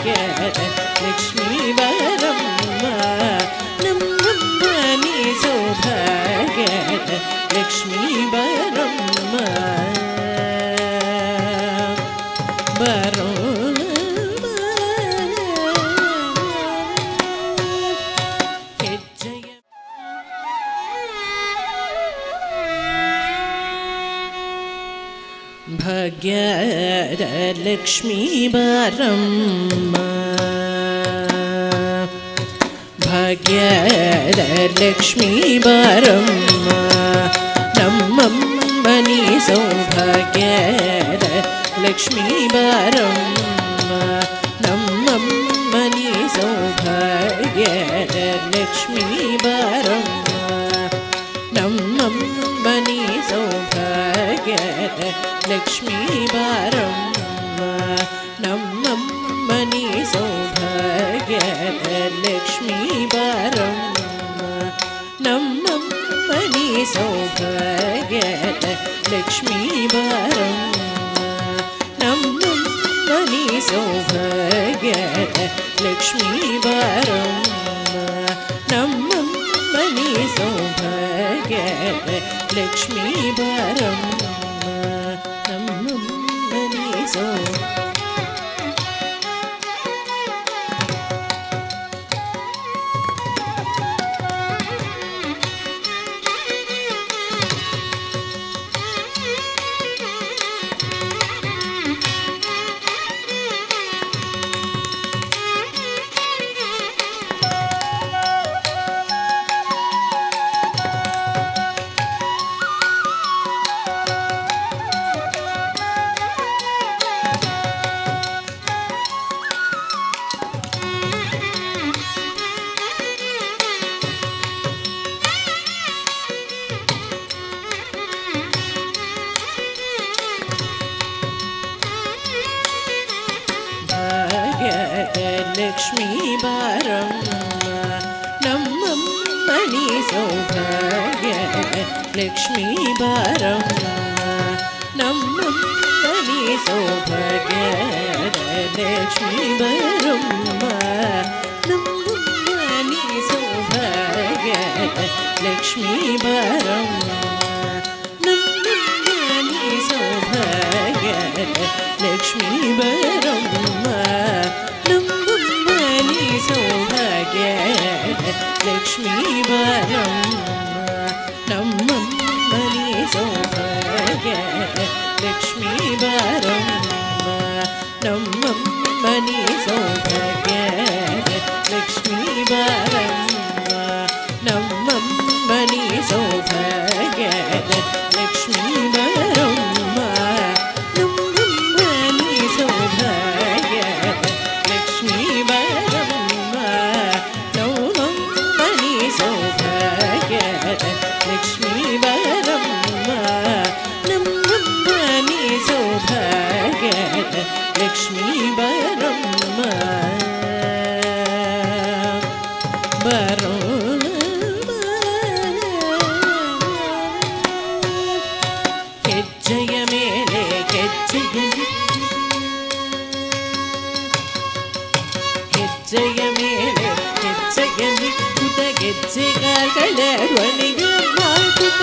ಲಕ್ಷ್ಮೀ ಬಾರಮ್ಮ ನಮ್ಮಮ್ಮ ನೀ ಸೌಭಾಗ್ಯದ ಲಕ್ಷ್ಮೀ ಬಾರಮ್ಮ ಬಾರೋ ಹೆಜ್ಜೆಯ ಭಾಗ್ಯದ ಲಕ್ಷ್ಮೀ ಬಾರಮ್ಮ ಭಾಗ್ಯದ ಲಕ್ಷ್ಮೀ ಬಾರಮ್ಮ ನಮ್ಮಮ್ಮ ನೀ ಸೌಭಾಗ್ಯದ ಲಕ್ಷ್ಮೀ ಬಾರಮ್ಮ ನಮ್ಮಮ್ಮ ನೀ ಸೌಭಾಗ್ಯದ ಲಕ್ಷ್ಮೀ ಬಾರಮ್ಮ ನಮ್ಮಮ್ಮ ನೀ ಸೌಭಾಗ್ಯದ ಲಕ್ಷ್ಮೀ ಬಾರಮ್ಮ ನಮ್ಮಮ್ಮ ನೀ ಸೌಭಾಗ್ಯದ ಲಕ್ಷ್ಮೀ ಬಾರಮ್ಮ ನಮ್ಮಮ್ಮ ನೀ ಸೌಭಾಗ್ಯದ ಲಕ್ಷ್ಮೀ ಬಾರಮ್ಮ ನಮ್ಮಮ್ಮ ನೀ ಸೌಭಾಗ್ಯದ ಲಕ್ಷ್ಮೀ ಬಾರಮ್ಮ ನಮ್ಮಮ್ಮ ನೀ ಸೌಭಾಗ್ಯದ ಲಕ್ಷ್ಮೀ ಬಾರಮ್ಮ ನಮ್ಮಮ್ಮ ನೀ ಲಕ್ಷ್ಮೀ ಬಾರಮ್ಮ ನಮ್ಮಮ್ಮ ನೀ ಸೌಭಾಗ್ಯದ ಲಕ್ಷ್ಮೀ ಬಾರಮ್ಮ ನಮ್ಮಮ್ಮ ನೀ ಸೌಭಾಗ್ಯದ ಲಕ್ಷ್ಮೀ ಬಾರಮ್ಮ ನಮ್ಮಮ್ಮ ನೀ ಸೌಭಾಗ್ಯದ ಲಕ್ಷ್ಮೀ ಬಾರಮ್ಮ ನಮ್ಮಮ್ಮ ನೀ ಸೌಭಾಗ್ಯದ ಲಕ್ಷ್ಮೀ ಬಾರಮ್ಮ ನಮ್ಮಮ್ಮ ನೀ ಸೌಭಾಗ್ಯದ ಲಕ್ಷ್ಮೀ ಬಾರಮ್ಮ ನಮ್ಮಮ್ಮ ನೀ ಸೌಭಾಗ್ಯದ ಲಕ್ಷ್ಮೀ ಬಾರಮ್ಮ ನಮ್ಮಮ್ಮ ನೀ ಸೌಭಾಗ್ಯದ ಲಕ್ಷ್ಮೀ ಬಾರಮ್ಮ ನಮ್ಮಮ್ಮ ನೀ ಸೌಭಾಗ್ಯದ ಲಕ್ಷ್ಮೀ ಬಾರಮ್ಮ ನಮ್ಮಮ್ಮ ನೀ ಸೌಭಾಗ್ಯದ ಲಕ್ಷ್ಮೀ ಬಾರಮ್ಮ ನಮ್ಮಮ್ಮ ನೀ ಸೌಭಾಗ್ಯದ ಲಕ್ಷ್ಮೀ ಬಾರಮ್ಮ ನಮ್ಮಮ್ಮ ನೀ ಸೌಭಾಗ್ಯದ ಲಕ್ಷ್ಮೀ ಬಾರಮ್ಮ ಬಾರೋ ಹೆಜ್ಜೆಯ ಮೇಲೆ ಹೆಜ್ಜೆಯ ಮೇಲೆ ಹೆಜ್ಜೆಯಲ್ಲಿ ಕುತ ಗೆಜ್ಜೆಗಳ ಧ್ವನಿಯ ಮಾತುತ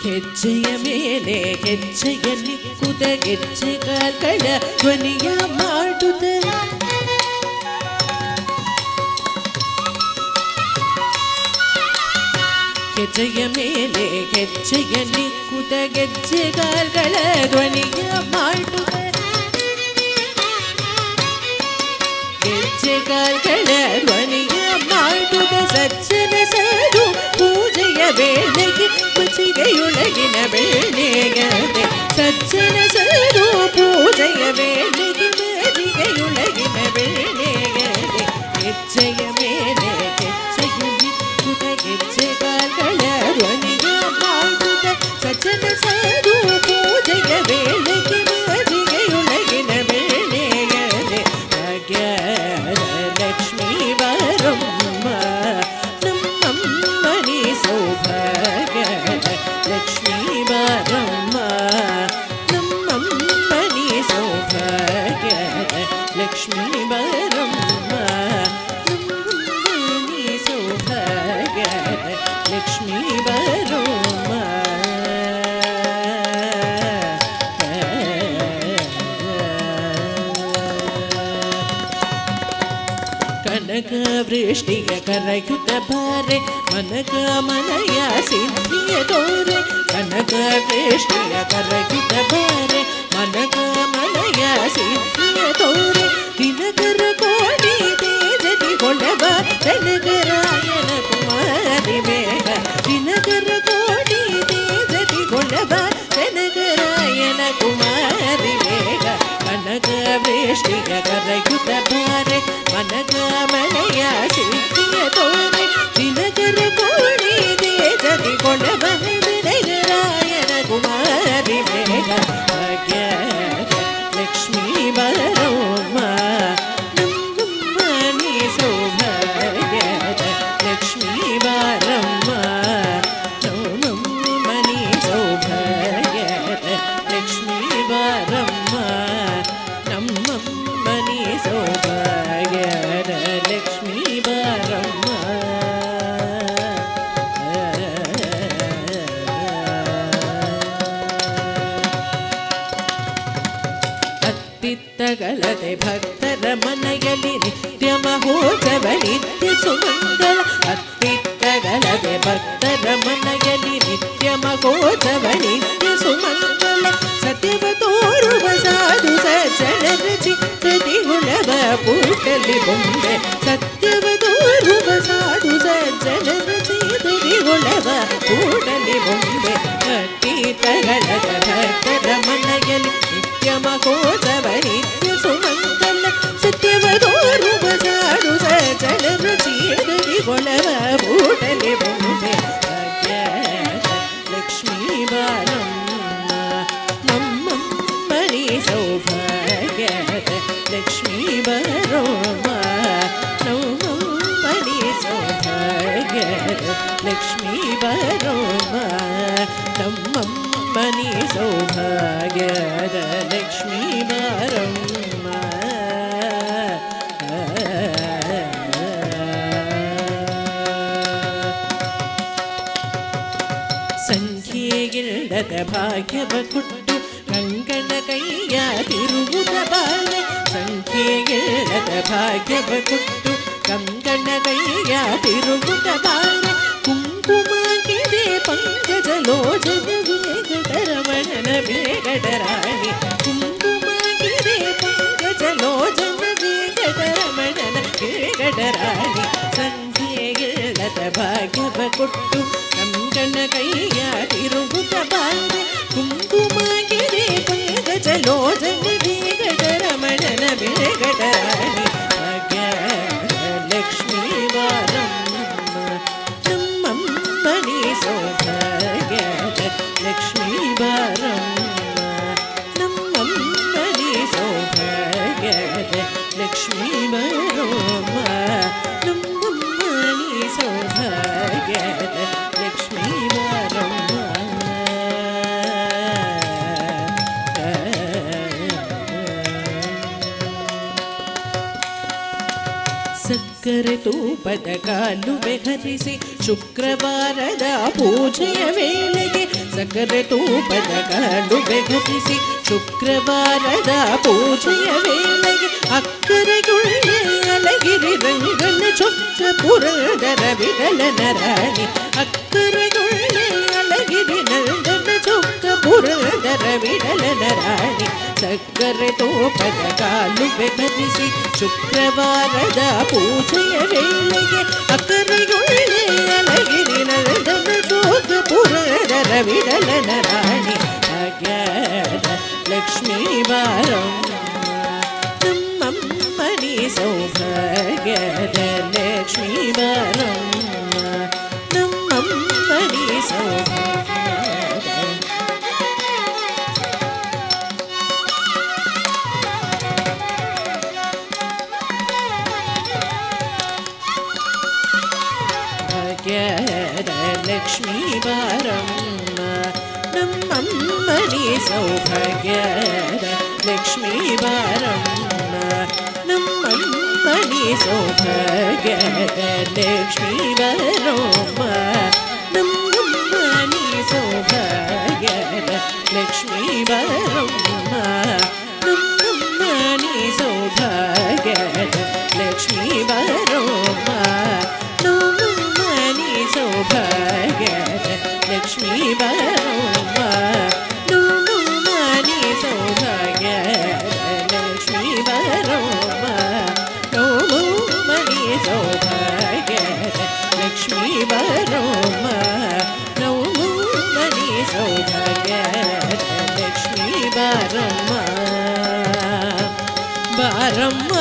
ಹೆಜ್ಜೆಯ ಮೇಲೆ ಹೆಜ್ಜೆಯಲ್ಲಿ ಕುತ ಗೆಜ್ಜೆಗಳ ಧ್ವನಿಯ ಮಾಡುತ್ತ ಹೆಜ್ಜೆಯ ಮೇಲೆ ಹೆಜ್ಜೆಯಲ್ಲಿ ಕುತ ಗೆಜ್ಜೆಗಳ ಧ್ವನಿಯ ಮಾಡುತ್ತ ಗೆಜ್ಜೆಗಳ ಧ್ವನಿಯ ಮಾಡುತ್ತ ಸಜ್ಜನ ಸರು ಪೂಜೆಯ ವೇಳೆಗೆ ಮಚಿಗೆಯೊಳಗಿನ ಬೆಳ್ಳಿಗದೆ ಸಜ್ಜನ ಸರು ಪೂಜೆಯ ವೇಳೆಗೆ ಮಚಿಗೆಯೊಳಗಿನ ಬೆಳ್ಳಿಗದೆ ಹೆಜ್ಜೆಯ ಮೇಲೆ ಹೆಜ್ಜೆಯಲ್ಲಿ ಕುತ ಗೆಜ್ಜೆಗಳ ಧ್ವನಿಯ ಮಾಡುತ್ತ ಸಜ್ಜನ ಸರು ಪೂಜೆಯ ವೇಳೆಗೆ ಮಚಿಗೆಯೊಳಗಿನ ಬೆಳ್ಳಿಗದೆ ಭಾಗ್ಯದ ಲಕ್ಷ್ಮೀ ಬಾರಮ್ಮ ನಮ್ಮಮ್ಮ ನೀ ಸೌಭಾಗ್ಯದ ಲಕ್ಷ್ಮೀ ಬಾರಮ್ಮ ಲಕ್ಷ್ಮೀ ಬರಮ್ಮ ನಮ್ಮನಿ ಸೌಭಾಗ್ಯದ ಲಕ್ಷ್ಮೀ ಬರಮ್ಮ ಕನಕ ವೃಷ್ಟಿಯ ಕರಯುತ ಬಾರೆ ಮನಕ ಮನಯ ಸಿದ್ಧಿಯ ತೋರೆ ಕನಕ ವೃಷ್ಟಿಯ ಕರಯುತ ಬಾರೆ ಮನಕ ಮನಯ ಸಿದ್ಧಿಯ ತೋರೆ ದಿನಕರ ಕೋಟಿ ತೇಜದಿ ಹೊಳವ ಜನಕರಾಯನ ಕುಮಾರಿ ಬೇಗ ದಿನಕರ ಕೋಟಿ ತೇಜದಿ ಹೊಳವ ಜನಕರಾಯನ ಕುಮಾರಿ ಬೇಗ ಕನಕ ವೃಷ್ಟಿಯ ಕರಯುತ ಬಾರೆ ಮನಕ ಮನಯ ಸಿದ್ಧಿಯ ತೋರೆ ದಿನಕರ ಕೋಟಿ ತೇಜದಿ ಹೊಳವ ಜನಕರಾಯನ ಕುಮಾರಿ ಬೇಗ ಭಾಗ್ಯದ ಲಕ್ಷ್ಮೀ ಬರಮ್ಮ ನಮ್ಮನಿ ಸೌಭಾಗ್ಯದ ಲಕ್ಷ್ಮೀ ಬರಮ್ಮ ನಮ್ಮನಿ ಸೌಭಾಗ್ಯದ ಲಕ್ಷ್ಮೀ ಬರಮ್ಮ ನಮ್ಮನಿ ಸೌಭಾಗ್ಯದ ಲಕ್ಷ್ಮೀ ಬರಮ್ಮ ಅತ್ತಿತ್ತಗಲದೆ ಭಕ್ತರ ಮನೆಯಲ್ಲಿ ನಿತ್ಯ ಮಹೋತ್ಸವ ನಿತ್ಯ ಸುಮಂಗಲ ಅತ್ತಿತ್ತಗಲದೆ ಭಕ್ತರ ಮನೆಯಲ್ಲಿ ನಿತ್ಯ ಮಹೋತ್ಸವ ನಿತ್ಯ ಸುಮಂಗಲ ಸತ್ಯವ ತೋರುವ ಸಾಧು ಸಜ್ಜನರ ಚಿತ್ತದಿ ಹುಳವ ಪೂಟಲಿ ಬೊಂಬೆ ಸತ್ಯವ ತೋರುವ ಸಾಧು ಸಜ್ಜನರ ಚಿತ್ತದಿ ಹುಳವ ಪೂಟಲಿ ಬೊಂಬೆ ಅತ್ತಿತ್ತಗಲದ ಭಕ್ತರ ಮನೆಯಲ್ಲಿ ನಿತ್ಯ ಮಹೋತ್ಸವ ನಿತ್ಯ ಸುಮಂಗಲ ಸತ್ಯವ ತೋರುವ ಸಾಧು ಸಜ್ಜನರ ಚಿತ್ತದಿ ಹುಳವ ಪೂಟಲಿ ಬೊಂಬೆ ಭಾಗ್ಯದ ಲಕ್ಷ್ಮೀ ಬರಮ್ಮ ನಮ್ಮನಿ ಸೌಭಾಗ್ಯದ ಲಕ್ಷ್ಮೀ ಬರಮ್ಮ ನಮ್ಮನಿ ಸೌಭಾಗ್ಯದ ಲಕ್ಷ್ಮೀ ಬರಮ್ಮ ನಮ್ಮನಿ ಸೌಭಾಗ್ಯದ ಲಕ್ಷ್ಮೀ ಬರಮ್ಮ ಸಂಖ್ಯೆಗಿಲ್ಲದ ಭಾಗ್ಯವ ಕೊಟ್ಟು ಕಂಕಣ ಕೈಯ ತಿರುವುದ ಬಾಲೆ ಸಂಖ್ಯೆಗಿಲ್ಲದ ಭಾಗ್ಯವ ಕೊಟ್ಟು ಕಂಕಣ ಕೈಯ ತಿರುವುದ ಬಾಲೆ ಕುಂಕುಮಾಗಿದೆ ಪಂಕಜ ಲೋಚನ ವೇಗಟರಮಣನ ವೇಗಟರಾಣಿ ಕುಂಕುಮಾಗಿದೆ ಪಂಕಜ ಲೋಚನ ವೇಗಟರಮಣನ ವೇಗಟರಾಣಿ ಸಂಖ್ಯೆಗಿಲ್ಲದ ಭಾಗ್ಯವ ಕೊಟ್ಟು ಕಂಕಣ ಕೈಯ ತಿರುಗುತ್ತ ಬಾಲೆ ಕುಂಕುಮಾಗಿದೆ ಪಂಕಜ ಲೋಚನ ವೇಗಟರಮಣನ ವೇಗಟರಾಣಿ ಭಾಗ್ಯದ ಲಕ್ಷ್ಮೀ ಬರಮ್ಮ ನಮ್ಮನಿ ಸೌಭಾಗ್ಯದ ಲಕ್ಷ್ಮೀ ಬರಮ್ಮ ನಮ್ಮನಿ ಸೌಭಾಗ್ಯದ ಲಕ್ಷ್ಮೀ ಬರಮ್ಮ ನಮ್ಮನಿ ಸೌಭಾಗ್ಯದ ಲಕ್ಷ್ಮೀ ಬರಮ್ಮ ಸಕ್ಕರೆ ತೂಪದ ಕಾಲುವೆ ಹರಿಸಿ ಶುಕ್ರವಾರದ ಪೂಜೆಯ ವೇಳೆಗೆ ಸಕ್ಕರೆ ತೂಪದ ಕಾಲುವೆ ಹರಿಸಿ ಶುಕ್ರವಾರದ ಪೂಜೆಯ ವೇಳೆಗೆ ಅಕ್ಕರೆಗುಳ್ಳೆ ಅಲಗಿರಿ ರಂಗನ ಚೊಕ್ಕ ಪುರದರ ವಿಠಲನ ರಾಣಿ ಅಕ್ಕರೆಗುಳ್ಳೆ ಅಲಗಿರಿ ನಂದನ ಚೊಕ್ಕ ಪುರದರ ವಿಠಲನ ರಾಣಿ ಸಕ್ಕರೆ ತೋಪದ ಕಾಲುವೆ ಧರಿಸಿ ಶುಕ್ರವಾರದ ಪೂಜೆಯ ವೇಳೆಗೆ ಅಕ್ಕರೆಗುಳ್ಳೆ ಅಲಗಿರಿ ನಂದನ ಚೊಕ್ಕ ಪುರದರ ವಿಠಲನ ರಾಣಿ ಭಾಗ್ಯದ ಲಕ್ಷ್ಮೀ ಬರಮ್ಮ ನಮ್ಮನಿ ಸೌಭಾಗ್ಯದ ಲಕ್ಷ್ಮೀ ಬರಮ್ಮ ನಮ್ಮನಿ ಸೌಭಾಗ್ಯದ ಭಾಗ್ಯದ ಲಕ್ಷ್ಮೀ ಬರಮ್ಮ ನಮ್ಮನಿ ಸೌಭಾಗ್ಯದ ಲಕ್ಷ್ಮೀ ಬರಮ್ಮ ನಮ್ಮ ಸೌಭಾಗ್ಯದ ಲಕ್ಷ್ಮೀ ಬರಮ್ಮ ನಮ್ಮ ನೀ ಸೌಭಾಗ್ಯದ ಲಕ್ಷ್ಮೀ ಬರಮ್ಮ ನಮ್ಮ ನೀ ಸೌಭಾಗ್ಯದ ಲಕ್ಷ್ಮೀ ಬರಮ್ಮ ನಮ್ಮ ನೀ ಸೌಭಾಗ್ಯದ ಲಕ್ಷ್ಮೀ ಬರಮ್ಮ ನಮ್ಮ ನೀ ಸೌಭಾಗ್ಯದ ಲಕ್ಷ್ಮೀ ಬರಮ್ಮ ಮಣಿ ಸೌಭಾಗ್ಯದ ಲಕ್ಷ್ಮೀ ಬರಮ್ಮ ನವಮು ಮಣಿ ಸೌಭಾಗ್ಯದ ಲಕ್ಷ್ಮೀ ಬರಮ್ಮ ಬಾರಮ್ಮ